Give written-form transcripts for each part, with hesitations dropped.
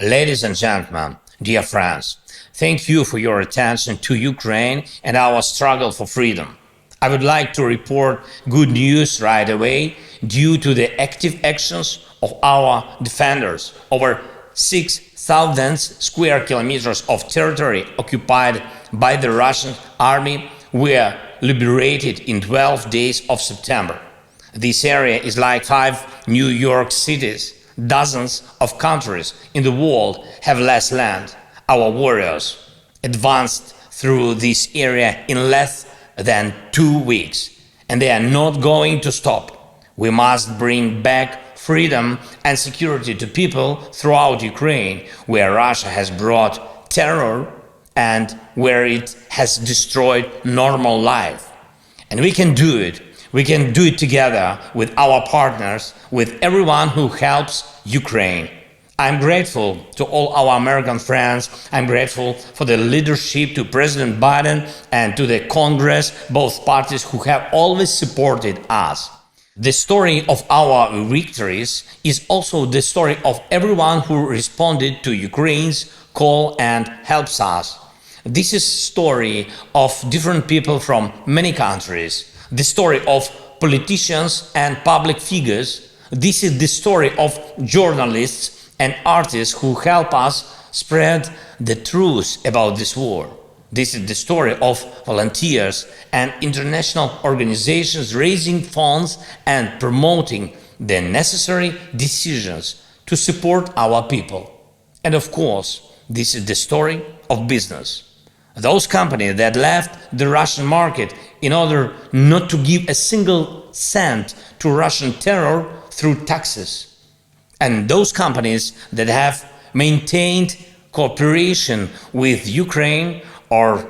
Ladies and gentlemen, dear friends, thank you for your attention to Ukraine and our struggle for freedom. I would like to report good news right away due to the active actions of our defenders. Over 6,000 square kilometers of territory occupied by the Russian army were liberated in 12 days of September. This area is like 5 New York cities. Dozens of countries in the world have less land. Our warriors advanced through this area in less than 2 weeks, and they are not going to stop. We must bring back freedom and security to people throughout Ukraine, where Russia has brought terror and where it has destroyed normal life. And we can do it. We can do it together with our partners, with everyone who helps Ukraine. I'm grateful to all our American friends. I'm grateful for the leadership to President Biden and to the Congress, both parties who have always supported us. The story of our victories is also the story of everyone who responded to Ukraine's call and helps us. This is a story of different people from many countries. The story of politicians and public figures. This is the story of journalists and artists who help us spread the truth about this war. This is the story of volunteers and international organizations raising funds and promoting the necessary decisions to support our people. And of course, this is the story of business. Those companies that left the Russian market in order not to give a single cent to Russian terror through taxes. And those companies that have maintained cooperation with Ukraine or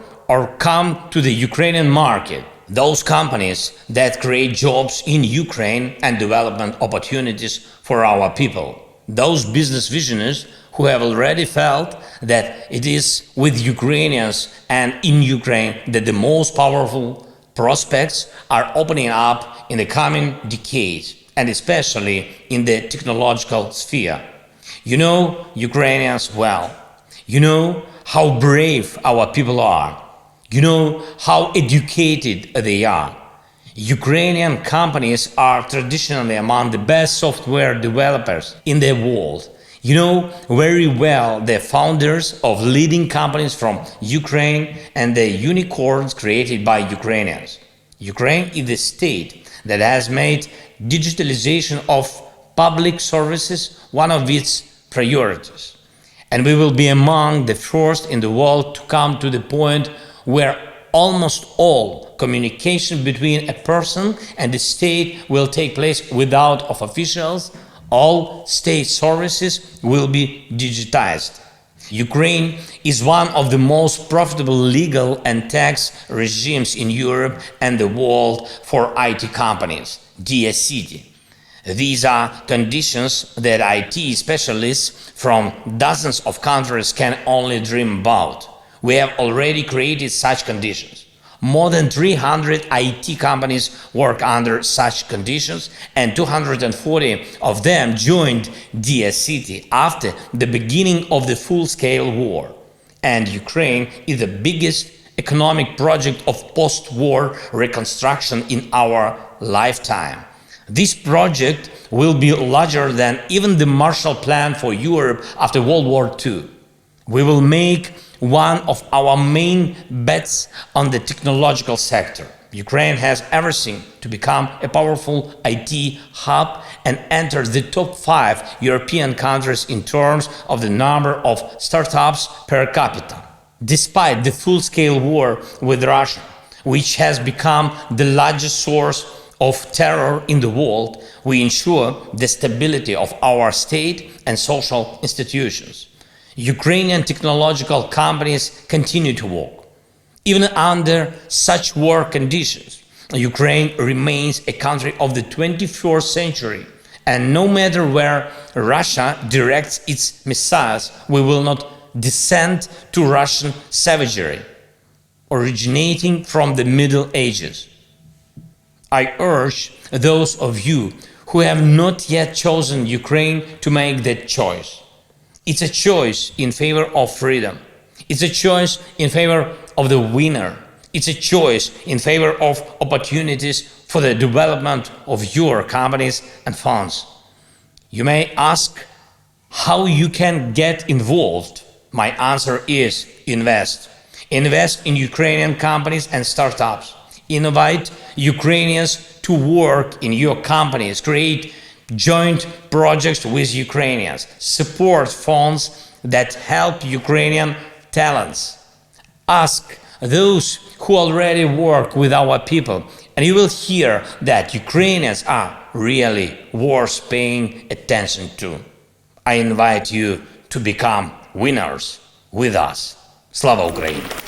come to the Ukrainian market. Those companies that create jobs in Ukraine and development opportunities for our people. Those business visionaries who have already felt that it is with Ukrainians and in Ukraine that the most powerful prospects are opening up in the coming decades, and especially in the technological sphere. You know Ukrainians well. You know how brave our people are. You know how educated they are. Ukrainian companies are traditionally among the best software developers in the world. You know very well the founders of leading companies from Ukraine and the unicorns created by Ukrainians. Ukraine is the state that has made digitalization of public services one of its priorities. And we will be among the first in the world to come to the point where almost all communication between a person and the state will take place without of officials. All state services will be digitized. Ukraine is one of the most profitable legal and tax regimes in Europe and the world for IT companies, DSCT. These are conditions that IT specialists from dozens of countries can only dream about. We have already created such conditions. More than 300 IT companies work under such conditions, and 240 of them joined DSCT after the beginning of the full-scale war. And Ukraine is the biggest economic project of post-war reconstruction in our lifetime. This project will be larger than even the Marshall Plan for Europe after World War II. We will make one of our main bets on the technological sector. Ukraine has everything to become a powerful IT hub and enter the top 5 European countries in terms of the number of startups per capita. Despite the full-scale war with Russia, which has become the largest source of terror in the world, we ensure the stability of our state and social institutions. Ukrainian technological companies continue to work. Even under such war conditions, Ukraine remains a country of the 21st century, and no matter where Russia directs its missiles, we will not descend to Russian savagery originating from the Middle Ages. I urge those of you who have not yet chosen Ukraine to make that choice. It's a choice in favor of freedom. It's a choice in favor of the winner. It's a choice in favor of opportunities for the development of your companies and funds. You may ask how you can get involved. My answer is invest. Invest in Ukrainian companies and startups. Invite Ukrainians to work in your companies. Create joint projects with Ukrainians. Support funds that help Ukrainian talents. Ask those who already work with our people, and you will hear that Ukrainians are really worth paying attention to. I invite you to become winners with us. Slava Ukraini!